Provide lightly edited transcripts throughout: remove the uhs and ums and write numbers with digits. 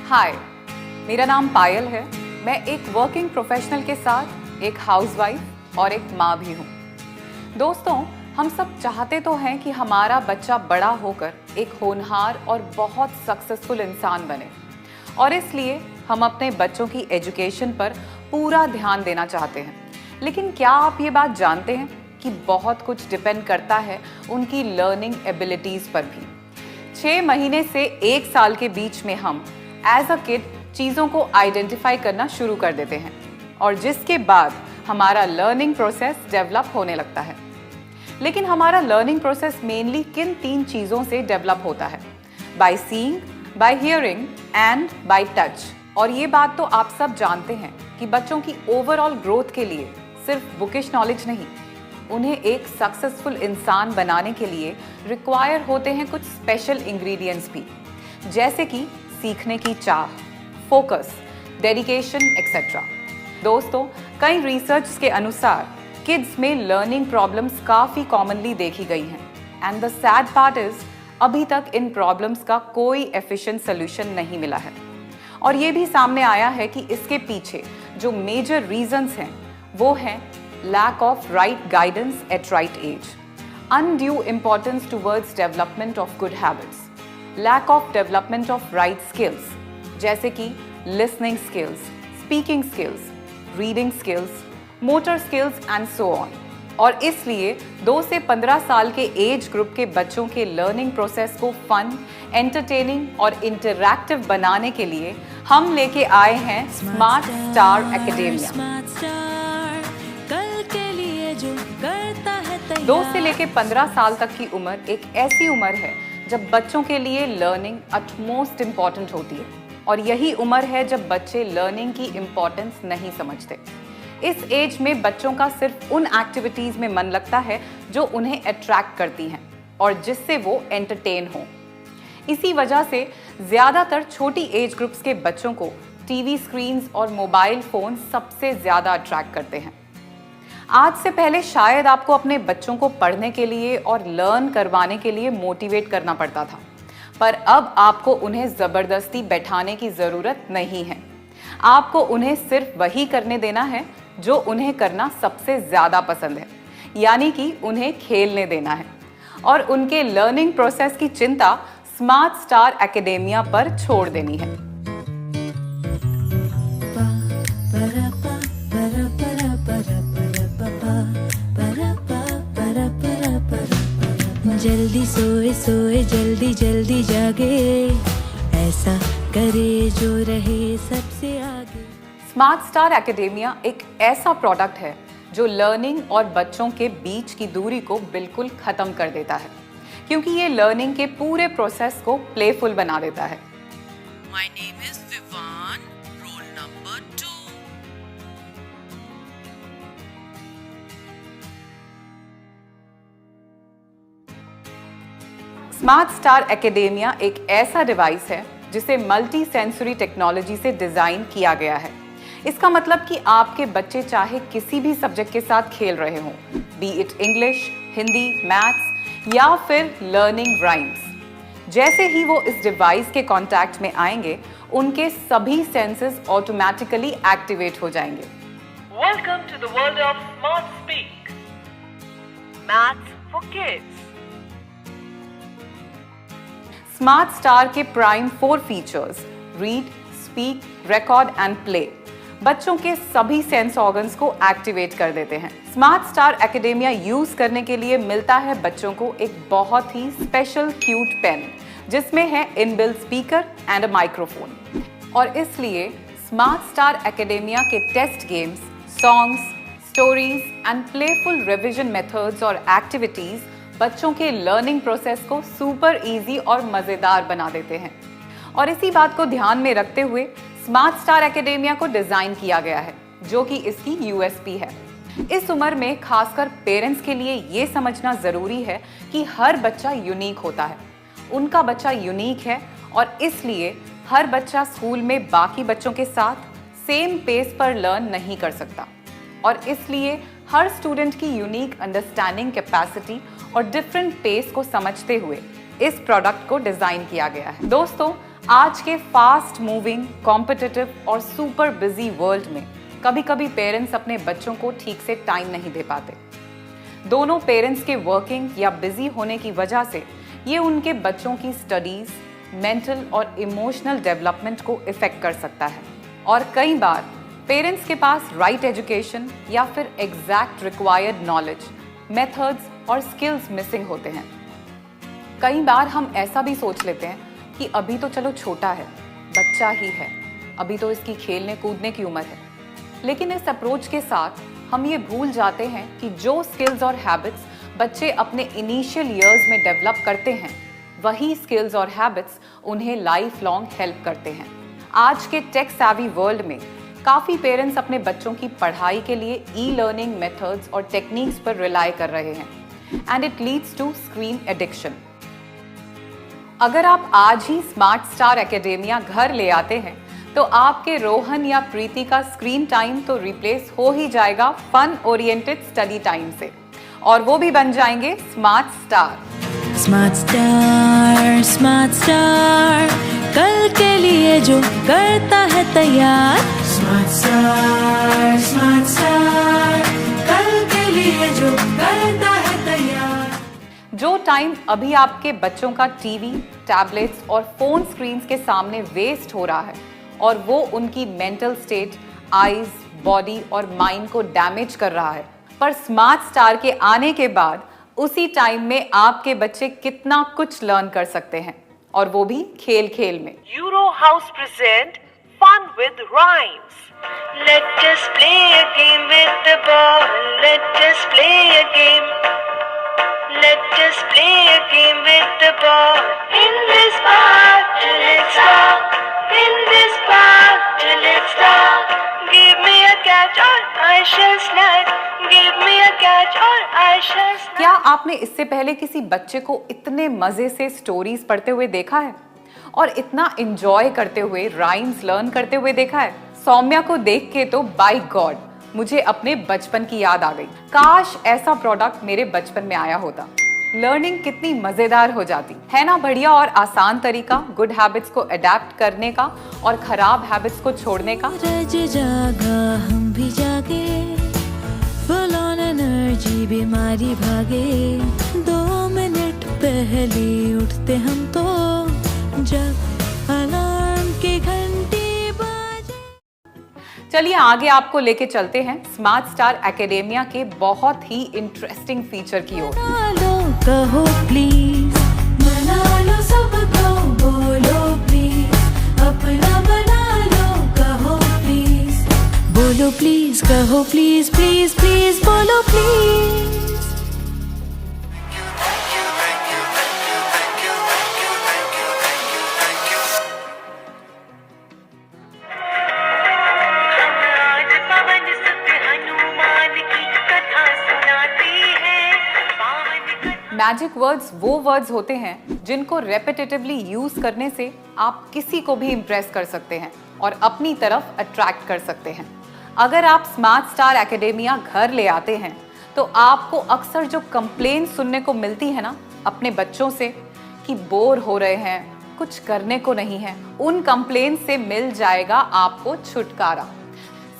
हाय, मेरा नाम पायल है। मैं एक वर्किंग प्रोफेशनल के साथ एक हाउसवाइफ और एक माँ भी हूँ। दोस्तों, हम सब चाहते तो हैं कि हमारा बच्चा बड़ा होकर एक होनहार और बहुत सक्सेसफुल इंसान बने, और इसलिए हम अपने बच्चों की एजुकेशन पर पूरा ध्यान देना चाहते हैं। लेकिन क्या आप ये बात जानते हैं कि बहुत कुछ डिपेंड करता है उनकी लर्निंग एबिलिटीज़ पर भी। 6 महीने से 1 साल के बीच में हम एज अ किड चीज़ों को आइडेंटिफाई करना शुरू कर देते हैं, और जिसके बाद हमारा लर्निंग प्रोसेस डेवलप होने लगता है। लेकिन हमारा लर्निंग प्रोसेस मेनली किन 3 चीज़ों से डेवलप होता है? By seeing, by hearing and by touch. और ये बात तो आप सब जानते हैं कि बच्चों की ओवरऑल ग्रोथ के लिए सिर्फ बुकिश नॉलेज नहीं, उन्हें एक सक्सेसफुल इंसान बनाने के लिए रिक्वायर होते हैं कुछ स्पेशल इंग्रेडिएंट्स भी, जैसे कि सीखने की चाह, फोकस, डेडिकेशन एक्सेट्रा। दोस्तों, कई रिसर्च के अनुसार किड्स में लर्निंग प्रॉब्लम्स काफ़ी कॉमनली देखी गई हैं, and the sad part is अभी तक इन प्रॉब्लम्स का कोई एफिशिएंट सोल्यूशन नहीं मिला है। और ये भी सामने आया है कि इसके पीछे जो मेजर रीजंस हैं वो हैं lack of right guidance at right age, undue importance towards development of good habits, lack of development of right skills जैसे कि listening skills, speaking skills, reading skills, motor skills and so on। और इसलिए 2 से 15 साल के age group के बच्चों के लर्निंग प्रोसेस को फन, एंटरटेनिंग और इंटरैक्टिव बनाने के लिए हम लेके आए हैं स्मार्ट स्टार एकेडेमिया। 2 से लेके 15 साल तक की उम्र एक ऐसी उम्र है जब बच्चों के लिए लर्निंग अटमोस्ट इम्पॉर्टेंट होती है, और यही उम्र है जब बच्चे लर्निंग की इम्पॉर्टेंस नहीं समझते। इस एज में बच्चों का सिर्फ उन एक्टिविटीज़ में मन लगता है जो उन्हें अट्रैक्ट करती हैं और जिससे वो एंटरटेन हो। इसी वजह से ज़्यादातर छोटी एज ग्रुप्स के बच्चों को टीवी स्क्रीन्स और मोबाइल फ़ोन सबसे ज़्यादा अट्रैक्ट करते हैं। आज से पहले शायद आपको अपने बच्चों को पढ़ने के लिए और लर्न करवाने के लिए मोटिवेट करना पड़ता था, पर अब आपको उन्हें ज़बरदस्ती बैठाने की ज़रूरत नहीं है। आपको उन्हें सिर्फ वही करने देना है जो उन्हें करना सबसे ज़्यादा पसंद है, यानी कि उन्हें खेलने देना है, और उनके लर्निंग प्रोसेस की चिंता स्मार्ट स्टार एकेडेमिया पर छोड़ देनी है। जल्दी सोए सोए जल्दी जल्दी जागे, ऐसा करे जो रहे सबसे आगे। स्मार्ट स्टार एकेडेमिया एक ऐसा प्रोडक्ट है जो लर्निंग और बच्चों के बीच की दूरी को बिल्कुल खत्म कर देता है, क्योंकि ये लर्निंग के पूरे प्रोसेस को प्लेफुल बना देता है। My name is Vivan, roll number 2. Smart star academia एक ऐसा डिवाइस है जिसे मल्टी सेंसरी टेक्नोलॉजी से डिज़ाइन किया गया है। इसका मतलब कि आपके बच्चे चाहे किसी भी सब्जेक्ट के साथ खेल रहे हों, B it English, Hindi, maths या फिर लर्निंग राइम्स, जैसे ही वो इस डिवाइस के कांटेक्ट में आएंगे उनके सभी सेंसेस ऑटोमेटिकली एक्टिवेट हो जाएंगे। Welcome to the world of Smart Speak. Maths for kids. Smart star के prime 4 features read, speak, record and play बच्चों के सभी सेंस ऑर्गन्स को एक्टिवेट कर देते हैं। स्मार्ट स्टार एकेडेमिया यूज करने के लिए मिलता है बच्चों को एक बहुत ही स्पेशल क्यूट पेन, जिसमें है inbuilt speaker and a microphone. और इसलिए स्मार्ट स्टार एकेडेमिया के test games, songs, stories and playful revision methods और एक्टिविटीज बच्चों के लर्निंग प्रोसेस को सुपर इजी और मज़ेदार बना देते हैं। और इसी बात को ध्यान में रखते हुए स्मार्ट स्टार एकेडेमिया को डिज़ाइन किया गया है, जो कि इसकी यूएसपी है। इस उम्र में खासकर पेरेंट्स के लिए ये समझना ज़रूरी है कि हर बच्चा यूनिक होता है, उनका बच्चा यूनिक है, और इसलिए हर बच्चा स्कूल में बाकी बच्चों के साथ सेम पेस पर लर्न नहीं कर सकता, और इसलिए हर स्टूडेंट की यूनिक अंडरस्टैंडिंग कैपेसिटी और डिफरेंट पेस को समझते हुए इस प्रोडक्ट को डिज़ाइन किया गया है। दोस्तों, आज के फास्ट मूविंग, कॉम्पिटिटिव और सुपर बिजी वर्ल्ड में कभी कभी पेरेंट्स अपने बच्चों को ठीक से टाइम नहीं दे पाते। दोनों पेरेंट्स के वर्किंग या बिजी होने की वजह से ये उनके बच्चों की स्टडीज, मेंटल और इमोशनल डेवलपमेंट को इफेक्ट कर सकता है। और कई बार पेरेंट्स के पास राइट एजुकेशन या फिर एग्जैक्ट रिक्वायर्ड नॉलेज, मेथड्स और स्किल्स मिसिंग होते हैं। कई बार हम ऐसा भी सोच लेते हैं कि अभी तो चलो छोटा है, बच्चा ही है, अभी तो इसकी खेलने कूदने की उम्र है। लेकिन इस अप्रोच के साथ हम ये भूल जाते हैं कि जो स्किल्स और हैबिट्स बच्चे अपने इनिशियल ईयर्स में डेवलप करते हैं, वही स्किल्स और हैबिट्स उन्हें लाइफ लॉन्ग हेल्प करते हैं। आज के टेक सैवी वर्ल्ड में काफ़ी पेरेंट्स अपने बच्चों की पढ़ाई के लिए ई लर्निंग मेथड्स और टेक्निक्स पर रिलाई कर रहे हैं, and it leads to screen addiction. अगर आप आज ही स्मार्ट स्टार एकेडेमिया घर ले आते हैं तो आपके रोहन या प्रीति का स्क्रीन टाइम तो रिप्लेस हो ही जाएगा फन ओरिएंटेड स्टडी टाइम से, और वो भी बन जाएंगे स्मार्ट स्टार। स्मार्ट स्टार कल के लिए जो करता है तैयार। स्मार्ट स्टार कल के लिए जो करता है तैयार। जो टाइम अभी आपके बच्चों का टीवी, टैबलेट्स और फोन स्क्रीन्स के सामने वेस्ट हो रहा है और वो उनकी मेंटल स्टेट, आईज, बॉडी और माइंड को डैमेज कर रहा है, पर स्मार्ट स्टार के आने के बाद उसी टाइम में आपके बच्चे कितना कुछ लर्न कर सकते हैं, और वो भी खेल खेल में। Euro House present Fun with Rhymes. Let us play a game with the ball. Let us play a game. Let us play a game with the ball. In this park till it's dark. In this park till it's dark. Give me a catch or I shall snatch. Give me a catch or I shall snatch. क्या आपने इससे पहले किसी बच्चे को इतने मजे से स्टोरीज पढ़ते हुए देखा है और इतना एंजॉय करते हुए राइम्स लर्न करते हुए देखा है? सौम्या को देख के तो बाय गॉड मुझे अपने बचपन की याद आ गई। काश ऐसा प्रोडक्ट मेरे बचपन में आया होता। लर्निंग कितनी मजेदार हो जाती है ना। बढ़िया और आसान तरीका गुड हैबिट्स को अडेप्ट करने का और खराब हैबिट्स को छोड़ने का। रज जागा हम भी जागे, फुल ऑन एनर्जी बीमारी भागे। 2 मिनट पहले उठते हम तो जब अलार्म की घंटी बाजे। चलिए आगे आपको लेके चलते हैं स्मार्ट स्टार एकेडेमिया के बहुत ही इंटरेस्टिंग फीचर की ओर। मना लो कहो प्लीज, मना लो सबको, बोलो प्लीज, अपना बना लो कहो प्लीज, बोलो प्लीज, कहो प्लीज, प्लीज प्लीज बोलो प्लीज। आज पवन सुत हनुमान की कथा सुनाते हैं। मैजिक वर्ड्स वो वर्ड्स होते हैं जिनको रेपिटेटिवली यूज करने से आप किसी को भी इम्प्रेस कर सकते हैं और अपनी तरफ अट्रैक्ट कर सकते हैं। अगर आप स्मार्ट स्टार एकेडेमिया घर ले आते हैं तो आपको अक्सर जो कंप्लेन सुनने को मिलती है ना अपने बच्चों से कि बोर हो रहे हैं, कुछ करने को नहीं है, उन कंप्लेन से मिल जाएगा आपको छुटकारा।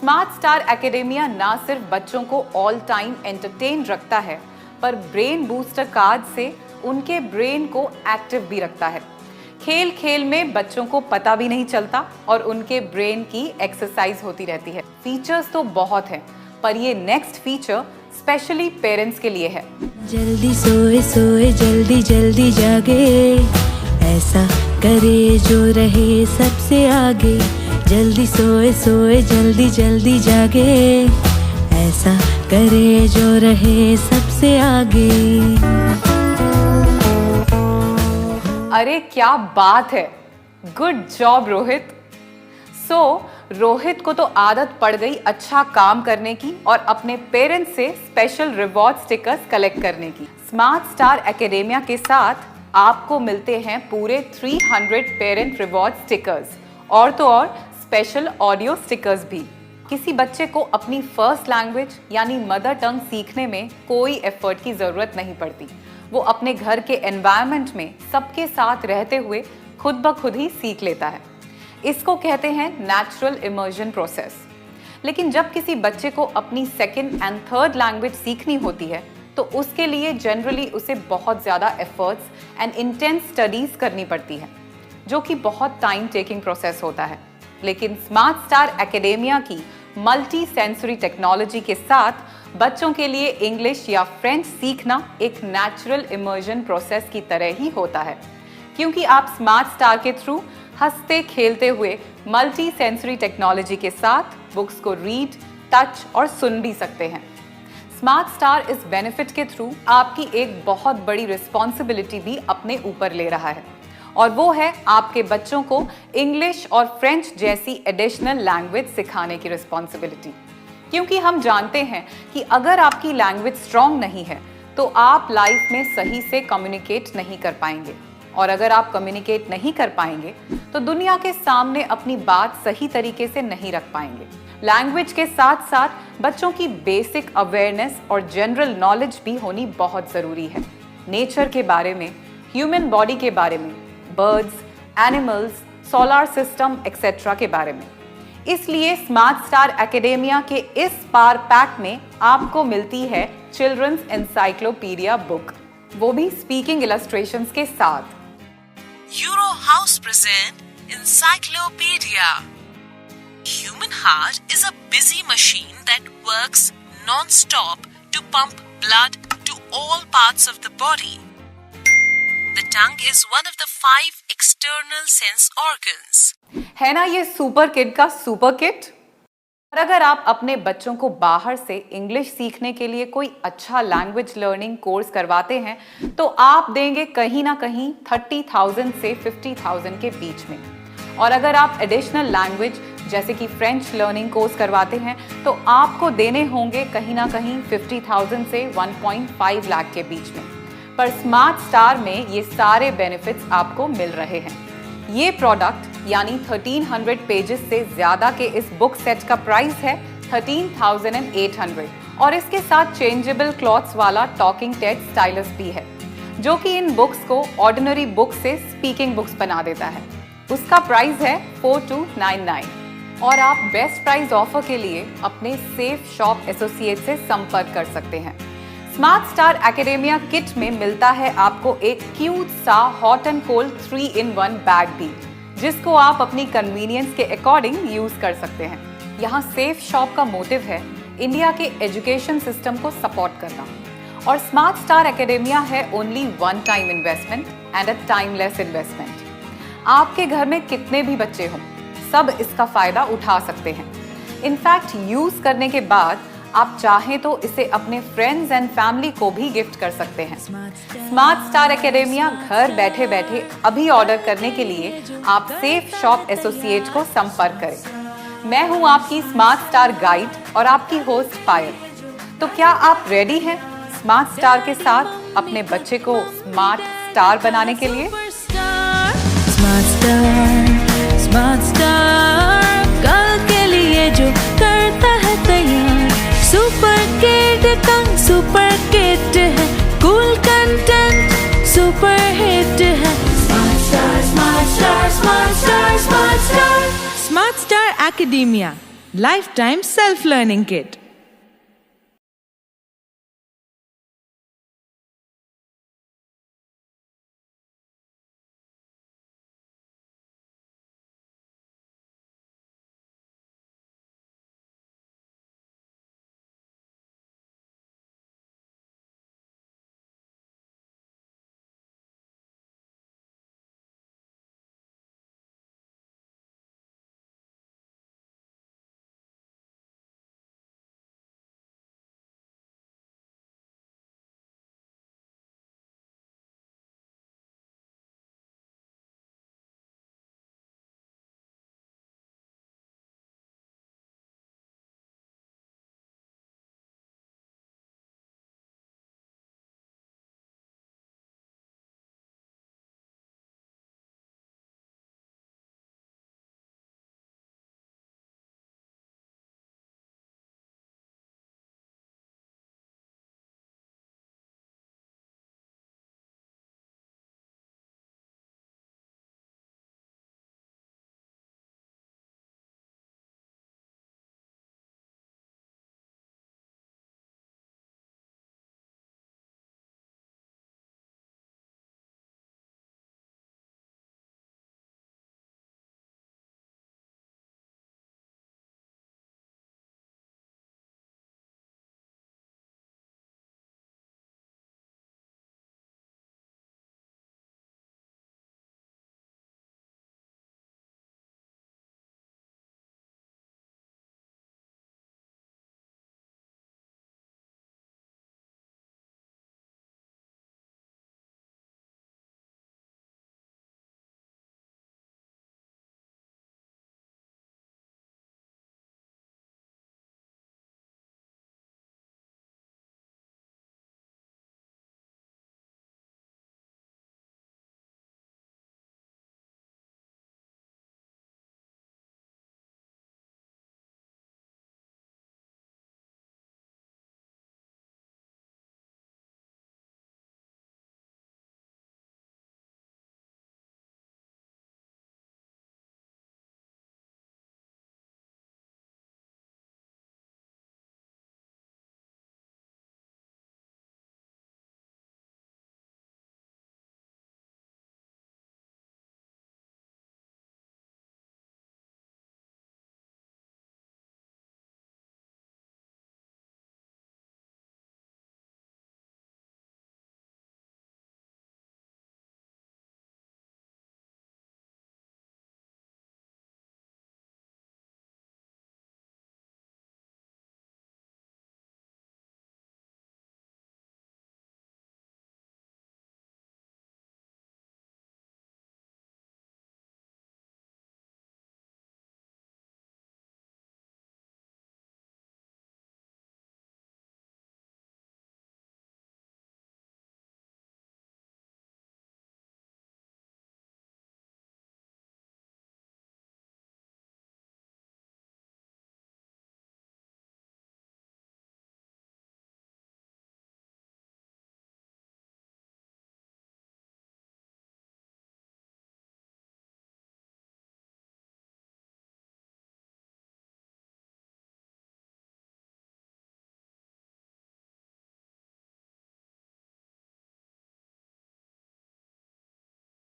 स्मार्ट स्टार एकेडेमिया ना सिर्फ बच्चों को ऑल टाइम एंटरटेन रखता है, पर ब्रेन बूस्टर कार्ड से उनके ब्रेन को एक्टिव भी रखता है। खेल खेल में बच्चों को पता भी नहीं चलता और उनके ब्रेन की एक्सरसाइज होती रहती है। फीचर्स तो बहुत हैं, पर ये नेक्स्ट फीचर स्पेशली पेरेंट्स के लिए है। जल्दी सोए सोए जल्दी जल्दी जागे, ऐसा करे जो रहे सबसे आगे। जल्दी सोए सोए जल्दी जल्दी जागे, ऐसा करे जो रहे सबसे आगे। अरे क्या बात है, गुड जॉब रोहित। रोहित को तो आदत पड़ गई अच्छा काम करने की और अपने पेरेंट्स से स्पेशल रिवॉर्ड स्टिकर्स कलेक्ट करने की। स्मार्ट स्टार एकेडेमिया के साथ आपको मिलते हैं पूरे 300 पेरेंट रिवॉर्ड स्टिकर्स और तो और स्पेशल ऑडियो स्टिकर्स भी। किसी बच्चे को अपनी फर्स्ट लैंग्वेज यानी मदर टंग सीखने में कोई एफर्ट की ज़रूरत नहीं पड़ती। वो अपने घर के एनवायरनमेंट में सबके साथ रहते हुए खुद ब खुद ही सीख लेता है। इसको कहते हैं नेचुरल इमर्जन प्रोसेस। लेकिन जब किसी बच्चे को अपनी सेकंड एंड थर्ड लैंग्वेज सीखनी होती है तो उसके लिए जनरली उसे बहुत ज़्यादा एफर्ट्स एंड इंटेंस स्टडीज़ करनी पड़ती है, जो कि बहुत टाइम टेकिंग प्रोसेस होता है। लेकिन स्मार्ट स्टार एकेडेमिया की मल्टी सेंसरी टेक्नोलॉजी के साथ बच्चों के लिए इंग्लिश या फ्रेंच सीखना एक नेचुरल इमर्जन प्रोसेस की तरह ही होता है, क्योंकि आप स्मार्ट स्टार के थ्रू हंसते खेलते हुए मल्टी सेंसरी टेक्नोलॉजी के साथ बुक्स को रीड, टच और सुन भी सकते हैं। स्मार्ट स्टार इस बेनिफिट के थ्रू आपकी एक बहुत बड़ी रिस्पॉन्सिबिलिटी भी अपने ऊपर ले रहा है, और वो है आपके बच्चों को इंग्लिश और फ्रेंच जैसी एडिशनल लैंग्वेज सिखाने की रिस्पॉन्सिबिलिटी। क्योंकि हम जानते हैं कि अगर आपकी लैंग्वेज स्ट्रांग नहीं है तो आप लाइफ में सही से कम्युनिकेट नहीं कर पाएंगे, और अगर आप कम्युनिकेट नहीं कर पाएंगे तो दुनिया के सामने अपनी बात सही तरीके से नहीं रख पाएंगे। लैंग्वेज के साथ साथ बच्चों की बेसिक अवेयरनेस और जनरल नॉलेज भी होनी बहुत ज़रूरी है। नेचर के बारे में, ह्यूमन बॉडी के बारे में, birds, animals, solar system etcetera के बारे में। इसलिए स्मार्ट स्टार एकेडेमिया के इस पावर पैक में आपको मिलती है चिल्ड्रंस एनसाइक्लोपीडिया बुक, वो भी स्पीकिंग इलस्ट्रेशंस के साथ। Euro House present Encyclopedia. Human heart is a busy machine that works non-stop to pump blood to all parts of the body. The tongue is one of the 5 external sense organs. है ना ये super kid का super kit? और अगर आप अपने बच्चों को बाहर से इंग्लिश सीखने के लिए कोई अच्छा लैंग्वेज लर्निंग कोर्स करवाते हैं तो आप देंगे कहीं ना कहीं 30,000 से 50,000 के बीच में। और अगर आप एडिशनल लैंग्वेज जैसे कि फ्रेंच लर्निंग कोर्स करवाते हैं तो आपको देने होंगे कहीं ना कहीं 50,000 से 1.5 लाख के बीच में। पर स्मार्ट स्टार में ये सारे बेनिफिट्स आपको मिल रहे हैं। ये प्रोडक्ट यानी 1300 पेजेस से ज़्यादा के इस बुक सेट का प्राइस है 13,800, और इसके साथ चेंजेबल क्लॉथ्स वाला टॉकिंग टेड स्टाइलस भी है, जो कि इन बुक्स को ऑर्डिनरी बुक से स्पीकिंग बुक्स बना देता है। उसका प्राइस है 4299, और आप बेस्ट प्राइस ऑफर के लिए अपने सेफ शॉप एसोसिएट से संपर्क कर सकते हैं। स्मार्ट स्टार एकेडेमिया किट में मिलता है आपको एक क्यूट सा hot and cold 3-in-1 bag भी, जिसको आप अपनी कन्वीनियंस के अकॉर्डिंग यूज कर सकते हैं। यहाँ सेफ शॉप का मोटिव है इंडिया के एजुकेशन सिस्टम को सपोर्ट करना, और स्मार्ट स्टार एकेडेमिया है only one time investment and a timeless investment. आपके घर में कितने भी बच्चे हों, सब इसका फायदा उठा सकते हैं। इनफैक्ट यूज करने के बाद आप चाहें तो इसे अपने फ्रेंड्स एंड फैमिली को भी गिफ्ट कर सकते हैं। स्मार्ट स्टार एकेडेमिया घर बैठे बैठे अभी ऑर्डर करने के लिए आप सेफ शॉप एसोसिएट को संपर्क करें। मैं हूं आपकी स्मार्ट स्टार गाइड और आपकी होस्ट पायल। तो क्या आप रेडी हैं स्मार्ट स्टार के साथ अपने बच्चे को स्मार्ट स्टार बनाने के लिए? स्मार्ट स्टार कल के लिए जो करता है तैयार। सुपर किड का सुपर किट है, कूल कंटेंट सुपर हिट है। Smart star smart star smart star smart star smart star academia life time self learning kit.